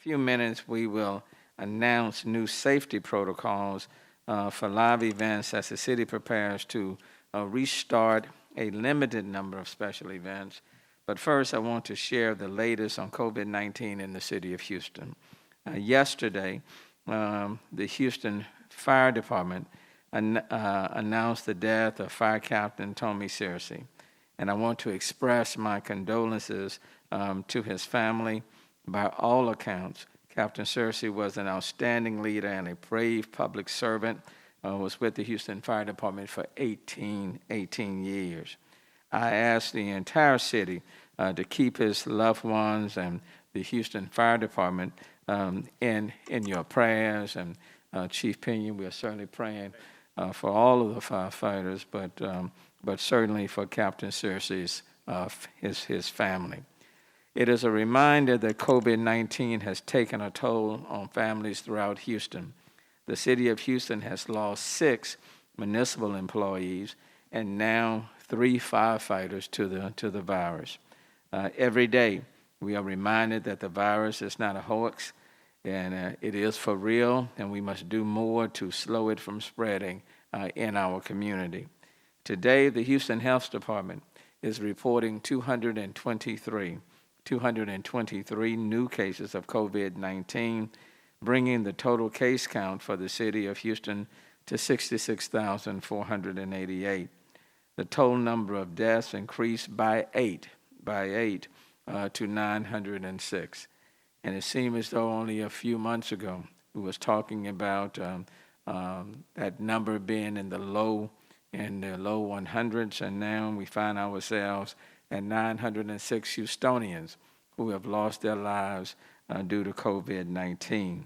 few minutes, we will announce new safety protocols for live events as the city prepares to restart a limited number of special events. But first, I want to share the latest on COVID-19 in the city of Houston. Yesterday, the Houston Fire Department announced the death of Fire Captain Tommy Persse. And I want to express my condolences to his family. By all accounts, Captain Persse was an outstanding leader and a brave public servant, was with the Houston Fire Department for 18 years. I asked the entire city to keep his loved ones and the Houston Fire Department in your prayers. And Chief Pinion, we are certainly praying for all of the firefighters, but certainly for Captain Perse's his family. It is a reminder that COVID-19 has taken a toll on families throughout Houston. The city of Houston has lost 6 municipal employees and now 3 firefighters to the virus. Every day, we are reminded that the virus is not a hoax, and it is for real, and we must do more to slow it from spreading in our community. Today, the Houston Health Department is reporting 223 new cases of COVID-19, bringing the total case count for the city of Houston to 66,488. The total number of deaths increased by eight to 906. And it seemed as though only a few months ago we was talking about that number being in the low 100s, and now we find ourselves at 906 Houstonians who have lost their lives due to COVID-19.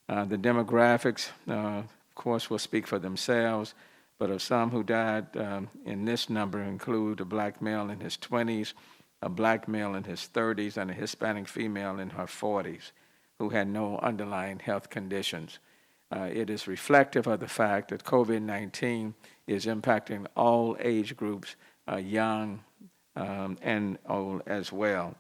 The demographics, of course, will speak for themselves, but of some who died in this number include a black male in his 20s, a black male in his 30s, and a Hispanic female in her 40s who had no underlying health conditions. It is reflective of the fact that COVID-19 is impacting all age groups, young and old as well.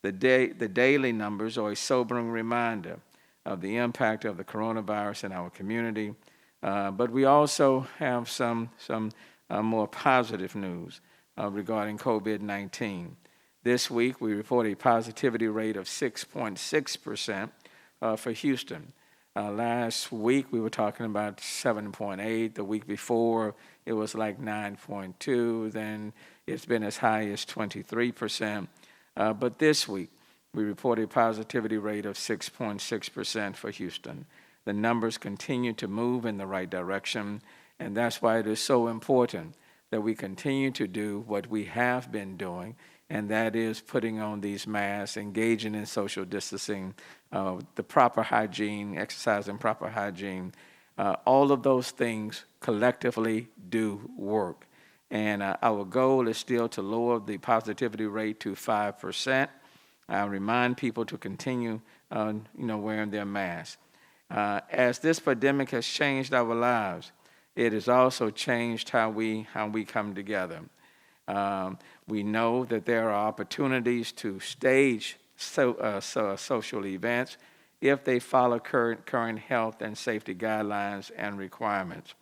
The daily numbers are a sobering reminder of the impact of the coronavirus in our community, but we also have some more positive news regarding COVID-19. This week, we report a positivity rate of 6.6% for Houston. Last week, we were talking about 7.8. The week before, it was like 9.2. Then it's been as high as 23%. But this week, we report a positivity rate of 6.6% for Houston. The numbers continue to move in the right direction, and that's why it is so important that we continue to do what we have been doing, and that is putting on these masks, engaging in social distancing, the proper hygiene, exercising proper hygiene. All of those things collectively do work. And our goal is still to lower the positivity rate to 5%. I remind people to continue, wearing their masks. As this pandemic has changed our lives, it has also changed how we come together. We know that there are opportunities to stage social events if they follow current health and safety guidelines and requirements.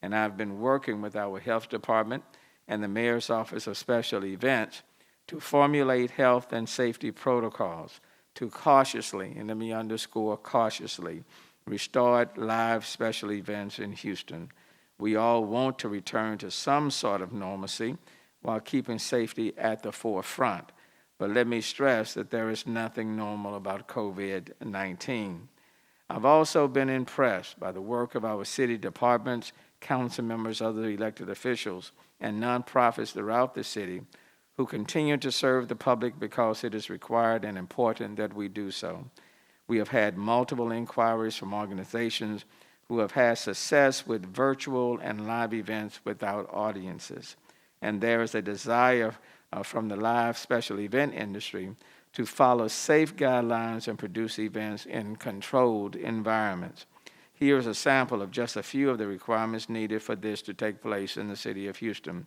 And I've been working with our health department and the Mayor's Office of Special Events to formulate health and safety protocols to cautiously, and let me underscore cautiously, restart live special events in Houston. We all want to return to some sort of normalcy while keeping safety at the forefront. But let me stress that there is nothing normal about COVID-19. I've also been impressed by the work of our city departments, council members, other elected officials, and nonprofits throughout the city who continue to serve the public because it is required and important that we do so. We have had multiple inquiries from organizations who have had success with virtual and live events without audiences. And there is a desire from the live special event industry to follow safe guidelines and produce events in controlled environments. Here's a sample of just a few of the requirements needed for this to take place in the city of Houston.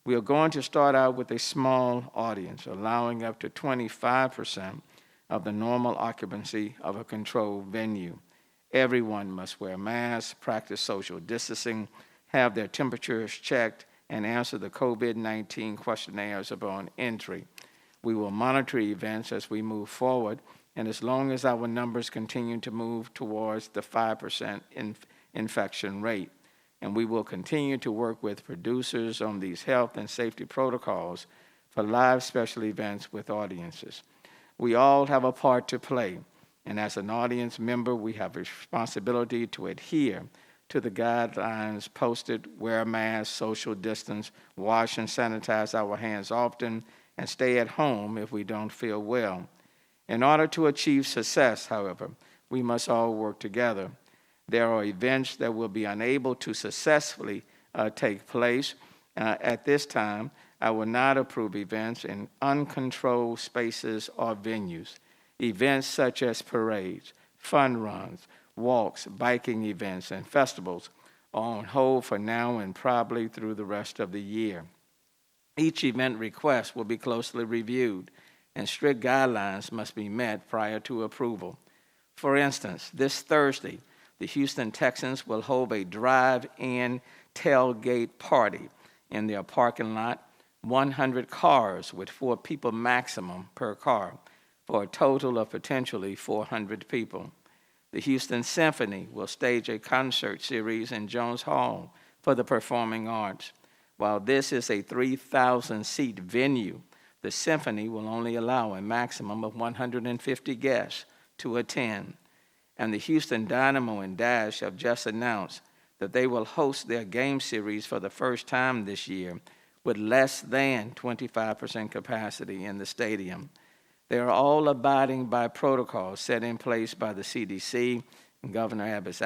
We are going to start out with a small audience, allowing up to 25% of the normal occupancy of a controlled venue. Everyone must wear masks, practice social distancing, have their temperatures checked, and answer the COVID-19 questionnaires upon entry. We will monitor events as we move forward, and as long as our numbers continue to move towards the 5% infection rate. And we will continue to work with producers on these health and safety protocols for live special events with audiences. We all have a part to play, and as an audience member, we have a responsibility to adhere to the guidelines posted: wear masks, social distance, wash and sanitize our hands often, and stay at home if we don't feel well. In order to achieve success, however, we must all work together. There are events that will be unable to successfully take place. At this time, I will not approve events in uncontrolled spaces or venues. Events such as parades, fun runs, walks, biking events, and festivals are on hold for now and probably through the rest of the year. Each event request will be closely reviewed, and strict guidelines must be met prior to approval. For instance, this Thursday, the Houston Texans will hold a drive-in tailgate party in their parking lot, 100 cars with 4 people maximum per car, for a total of potentially 400 people. The Houston Symphony will stage a concert series in Jones Hall for the performing arts. While this is a 3,000-seat venue, the Symphony will only allow a maximum of 150 guests to attend. And the Houston Dynamo and Dash have just announced that they will host their game series for the first time this year with less than 25% capacity in the stadium. They are all abiding by protocols set in place by the CDC and Governor Abbott's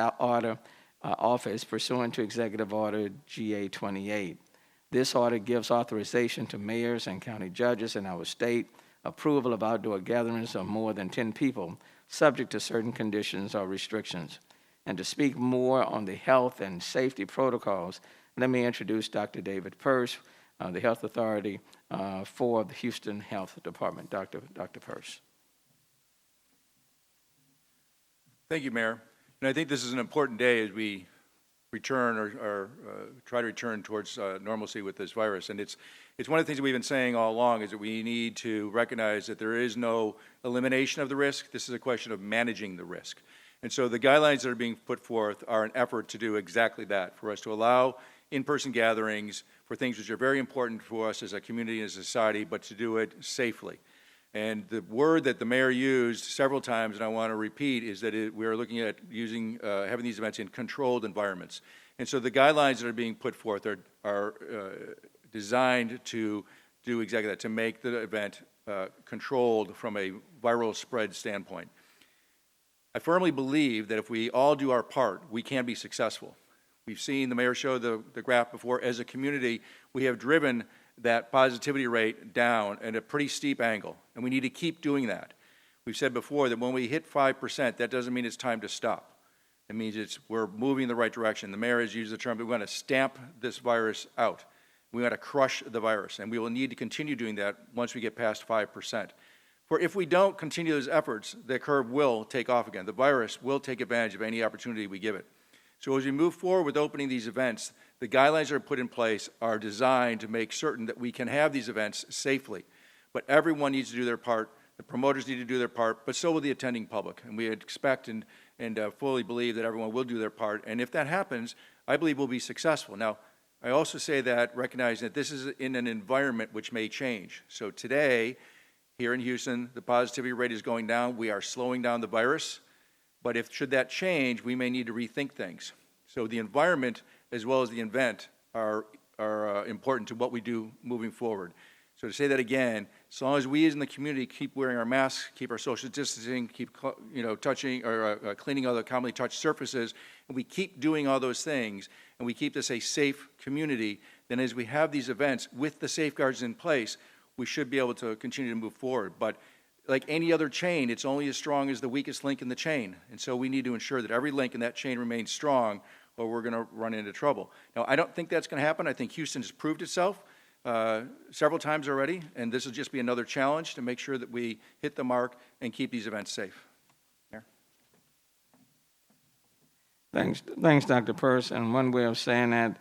office pursuant to Executive Order GA-28. This order gives authorization to mayors and county judges in our state approval of outdoor gatherings of more than 10 people, subject to certain conditions or restrictions. And to speak more on the health and safety protocols, let me introduce Dr. David Persse, the Health Authority for the Houston Health Department. Dr. Persse. Thank you, Mayor. And I think this is an important day as we return or try to return towards normalcy with this virus. And it's one of the things that we've been saying all along is that we need to recognize that there is no elimination of the risk. This is a question of managing the risk. And so the guidelines that are being put forth are an effort to do exactly that, for us to allow in-person gatherings for things which are very important for us as a community and as a society, but to do it safely. And the word that the mayor used several times, and I want to repeat, is that we are looking at using, having these events in controlled environments. And so the guidelines that are being put forth are designed to do exactly that, to make the event controlled from a viral spread standpoint. I firmly believe that if we all do our part, we can be successful. We've seen the mayor show the graph before. As a community, we have driven that positivity rate down at a pretty steep angle, and we need to keep doing that. We've said before that when we hit 5%, that doesn't mean it's time to stop. It means we're moving in the right direction. The mayor has used the term, we want to stamp this virus out. We want to crush the virus, and we will need to continue doing that once we get past 5%. For if we don't continue those efforts, the curve will take off again. The virus will take advantage of any opportunity we give it. So as we move forward with opening these events, the guidelines that are put in place are designed to make certain that we can have these events safely. But everyone needs to do their part. The promoters need to do their part, but so will the attending public. And we expect and fully believe that everyone will do their part. And if that happens, I believe we'll be successful. Now, I also say that recognizing that this is in an environment which may change. So today, here in Houston, the positivity rate is going down. We are slowing down the virus. But should that change, we may need to rethink things. So the environment as well as the event are important to what we do moving forward. So to say that again, as long as we as in the community keep wearing our masks, keep our social distancing, keep touching or cleaning other commonly touched surfaces, and we keep doing all those things, and we keep this a safe community, then as we have these events with the safeguards in place, we should be able to continue to move forward. But like any other chain, it's only as strong as the weakest link in the chain. And so we need to ensure that every link in that chain remains strong, or we're going to run into trouble. Now, I don't think that's going to happen. I think Houston has proved itself. several times already, and this will just be another challenge to make sure that we hit the mark and keep these events safe. Mayor? Thanks, Dr. Persse. And one way of saying that,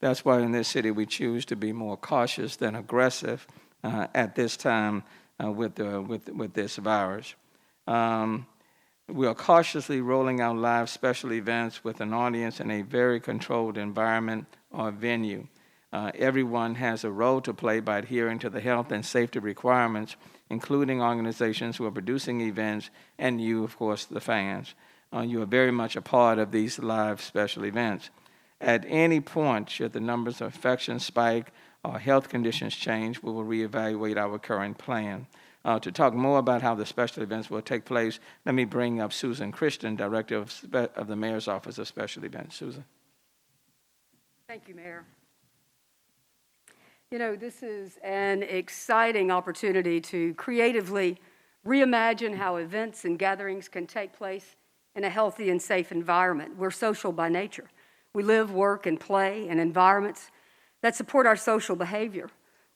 that's why in this city we choose to be more cautious than aggressive at this time with this virus. We are cautiously rolling out live special events with an audience in a very controlled environment or venue. Everyone has a role to play by adhering to the health and safety requirements, including organizations who are producing events and you, of course, the fans. You are very much a part of these live special events. At any point, should the numbers of infections spike or health conditions change, we will reevaluate our current plan. To talk more about how the special events will take place, let me bring up Susan Christian, Director of the Mayor's Office of Special Events. Susan. Thank you, Mayor. You know, this is an exciting opportunity to creatively reimagine how events and gatherings can take place in a healthy and safe environment. We're social by nature. We live, work, and play in environments that support our social behavior.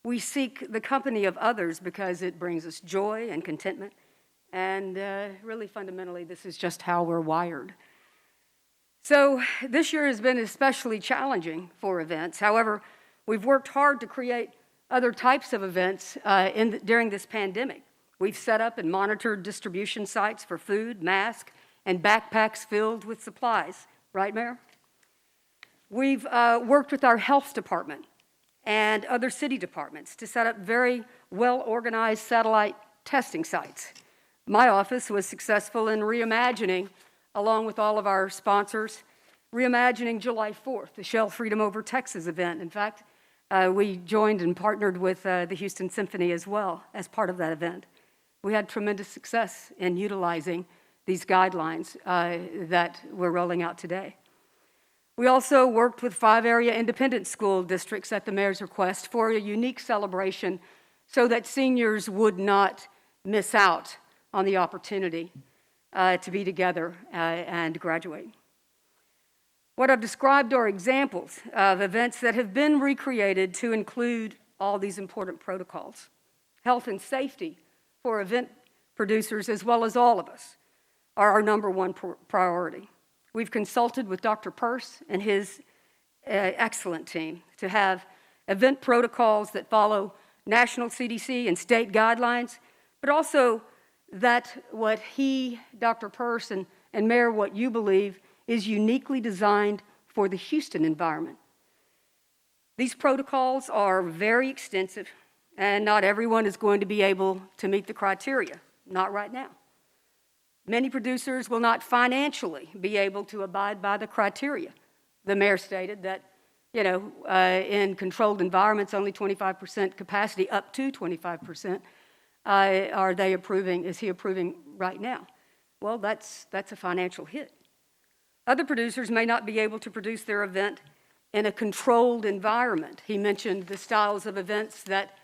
We seek the company of others because it brings us joy and contentment, and really fundamentally, this is just how we're wired. So this year has been especially challenging for events. However, we've worked hard to create other types of events during this pandemic. We've set up and monitored distribution sites for food, masks, and backpacks filled with supplies. Right, Mayor? We've worked with our health department and other city departments to set up very well-organized satellite testing sites. My office was successful in reimagining, along with all of our sponsors, reimagining July 4th, the Shell Freedom Over Texas event. In fact, we joined and partnered with the Houston Symphony as well as part of that event. We had tremendous success in utilizing these guidelines that we're rolling out today. We also worked with 5 area independent school districts at the mayor's request for a unique celebration so that seniors would not miss out on the opportunity to be together and graduate. What I've described are examples of events that have been recreated to include all these important protocols. Health and safety for event producers, as well as all of us, are our number one priority. We've consulted with Dr. Persse and his excellent team to have event protocols that follow national CDC and state guidelines, but also that what he, Dr. Persse, and Mayor, what you believe is uniquely designed for the Houston environment. These protocols are very extensive, and not everyone is going to be able to meet the criteria, not right now. Many producers will not financially be able to abide by the criteria. The mayor stated that, in controlled environments, only 25% capacity, up to 25%, is he approving right now? Well, that's a financial hit. Other producers may not be able to produce their event in a controlled environment. He mentioned the styles of events that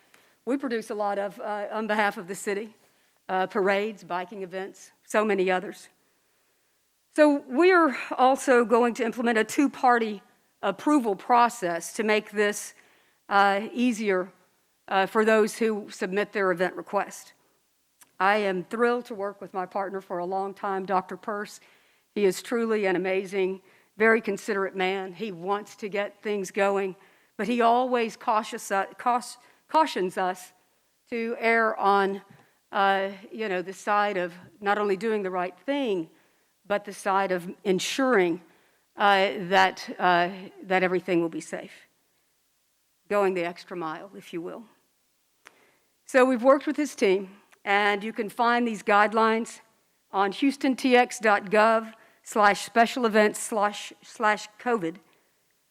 we produce a lot of on behalf of the city, parades, biking events, so many others. So we're also going to implement a 2-party approval process to make this easier for those who submit their event request. I am thrilled to work with my partner for a long time, Dr. Persse. He is truly an amazing, very considerate man. He wants to get things going, but he always cautions us to err on the side of not only doing the right thing, but the side of ensuring that everything will be safe, going the extra mile, if you will. So we've worked with his team, and you can find these guidelines on houstontx.gov/special events/COVID.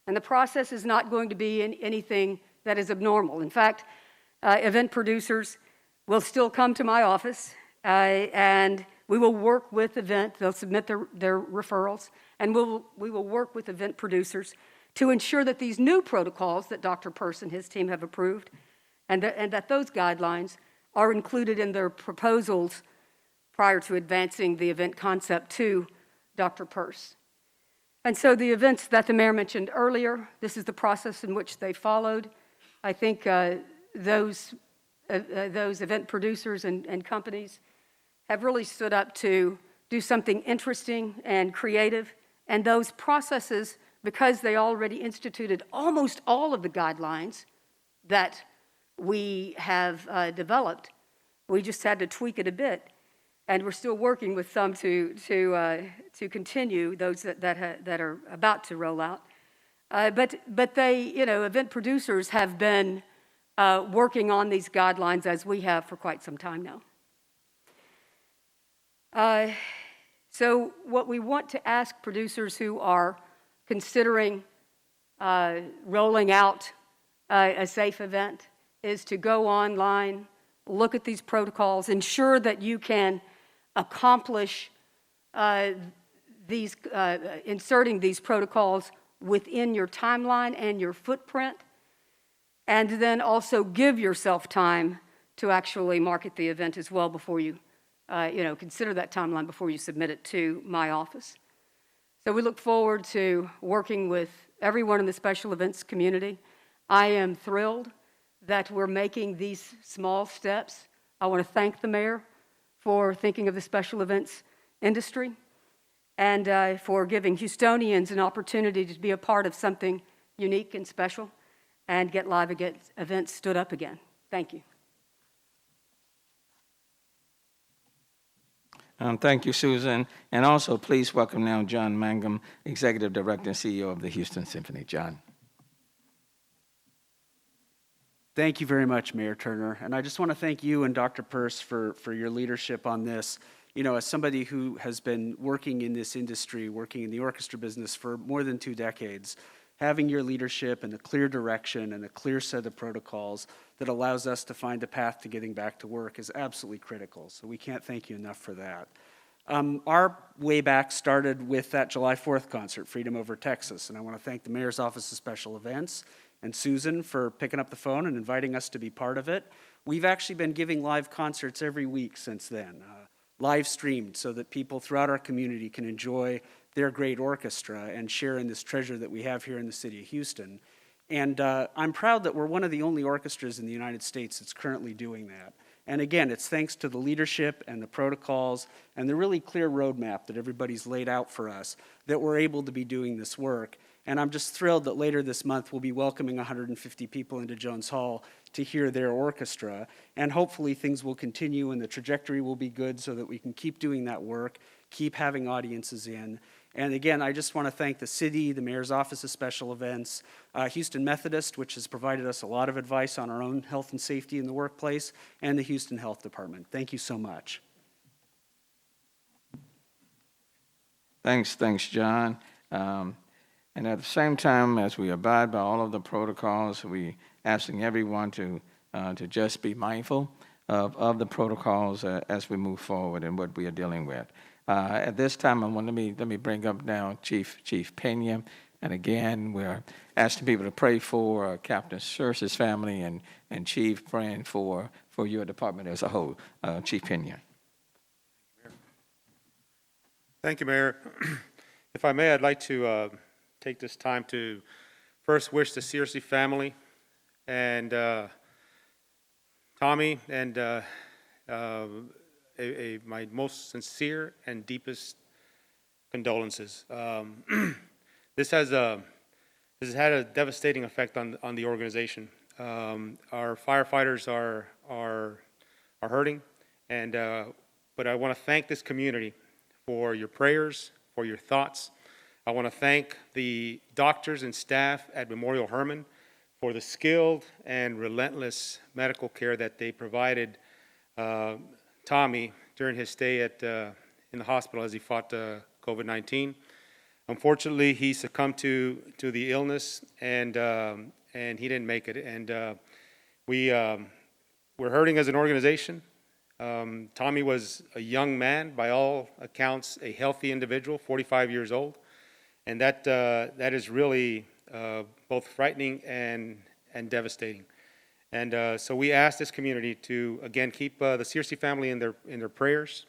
And the process is not going to be in anything that is abnormal. In fact, event producers will still come to my office, and we will work with they'll submit their referrals, and we will work with event producers to ensure that these new protocols that Dr. Persse and his team have approved, and that those guidelines are included in their proposals prior to advancing the event concept to Dr. Persse. And so the events that the mayor mentioned earlier, this is the process in which they followed. I think those event producers and companies have really stood up to do something interesting and creative. And those processes, because they already instituted almost all of the guidelines that we have developed, we just had to tweak it a bit. And we're still working with some to continue those that are about to roll out. But they, event producers have been working on these guidelines as we have for quite some time now. So what we want to ask producers who are considering rolling out a safe event is to go online, look at these protocols, ensure that you can accomplish inserting these protocols within your timeline and your footprint, and then also give yourself time to actually market the event as well before you, consider that timeline before you submit it to my office. So we look forward to working with everyone in the special events community. I am thrilled that we're making these small steps. I want to thank the mayor for thinking of the special events industry and for giving Houstonians an opportunity to be a part of something unique and special and get live events stood up again. Thank you. Thank you, Susan. And also, please welcome now John Mangum, Executive Director and CEO of the Houston Symphony. John. Thank you very much, Mayor Turner. And I just want to thank you and Dr. Persse for your leadership on this. As somebody who has been working in this industry, working in the orchestra business for more than 2 decades, having your leadership and a clear direction and a clear set of protocols that allows us to find a path to getting back to work is absolutely critical. So we can't thank you enough for that. Our way back started with that July 4th concert, Freedom Over Texas. And I want to thank the Mayor's Office of Special Events and Susan for picking up the phone and inviting us to be part of it. We've actually been giving live concerts every week since then, live streamed so that people throughout our community can enjoy their great orchestra and share in this treasure that we have here in the city of Houston. And I'm proud that we're one of the only orchestras in the United States that's currently doing that. And again, it's thanks to the leadership and the protocols and the really clear roadmap that everybody's laid out for us that we're able to be doing this work. And I'm just thrilled that later this month we'll be welcoming 150 people into Jones Hall to hear their orchestra. And hopefully things will continue and the trajectory will be good so that we can keep doing that work, keep having audiences in. And again, I just want to thank the city, the Mayor's Office of Special Events, Houston Methodist, which has provided us a lot of advice on our own health and safety in the workplace, and the Houston Health Department. Thank you so much. Thanks, John. And at the same time, as we abide by all of the protocols, we asking everyone to just be mindful of the protocols as we move forward and what we are dealing with. At this time, let me bring up now Chief Pena, and again we're asking people to pray for Captain Perse's family and Chief praying for your department as a whole. Chief Pena. Thank you, Mayor. If I may, I'd like to take this time to first wish the Persse family and Tommy and my most sincere and deepest condolences. This has had a devastating effect on the organization. Our firefighters are hurting, but I want to thank this community for your prayers, for your thoughts. I want to thank the doctors and staff at Memorial Hermann for the skilled and relentless medical care that they provided Tommy during his stay in the hospital as he fought COVID-19. Unfortunately, he succumbed to the illness, and he didn't make it. And we're hurting as an organization. Tommy was a young man, by all accounts, a healthy individual, 45 years old, and that is really both frightening and devastating. And so we ask this community to, again, keep the Persse family in their prayers,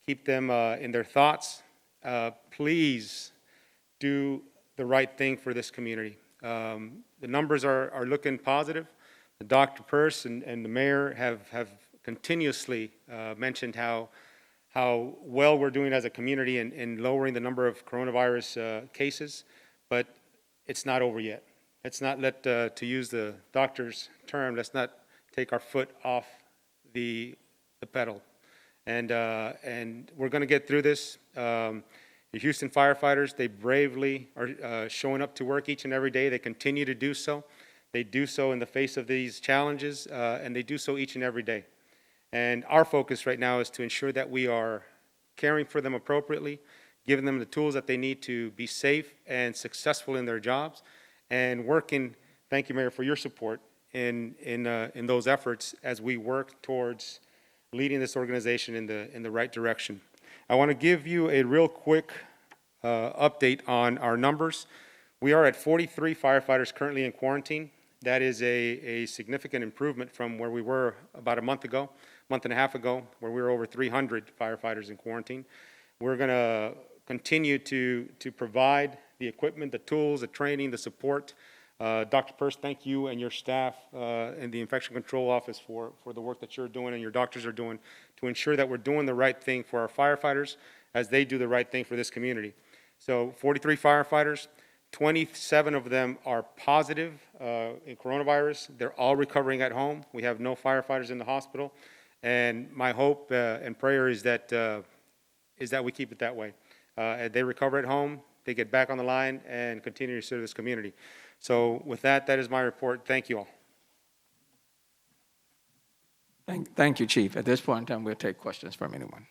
keep them in their thoughts. Please do the right thing for this community. The numbers are looking positive. Dr. Persse and the mayor have continuously mentioned how well we're doing as a community in lowering the number of coronavirus cases, but it's not over yet. Let's not to use the doctor's term, let's not take our foot off the pedal. And we're going to get through this. The Houston firefighters, they bravely are showing up to work each and every day. They continue to do so. They do so in the face of these challenges, and they do so each and every day. And our focus right now is to ensure that we are caring for them appropriately, giving them the tools that they need to be safe and successful in their jobs, and working, thank you, Mayor, for your support in those efforts as we work towards leading this organization in the right direction. I want to give you a real quick update on our numbers. We are at 43 firefighters currently in quarantine. That is a significant improvement from where we were about a month and a half ago, where we were over 300 firefighters in quarantine. We're going to continue to provide the equipment, the tools, the training, the support. Dr. Persse, thank you and your staff in the Infection Control Office for the work that you're doing and your doctors are doing to ensure that we're doing the right thing for our firefighters as they do the right thing for this community. So 43 firefighters, 27 of them are positive in coronavirus. They're all recovering at home. We have no firefighters in the hospital. And my hope and prayer is that we keep it that way. They recover at home, they get back on the line and continue to serve this community. So with that is my report. Thank you all. Thank you, Chief. At this point in time, we'll take questions from anyone.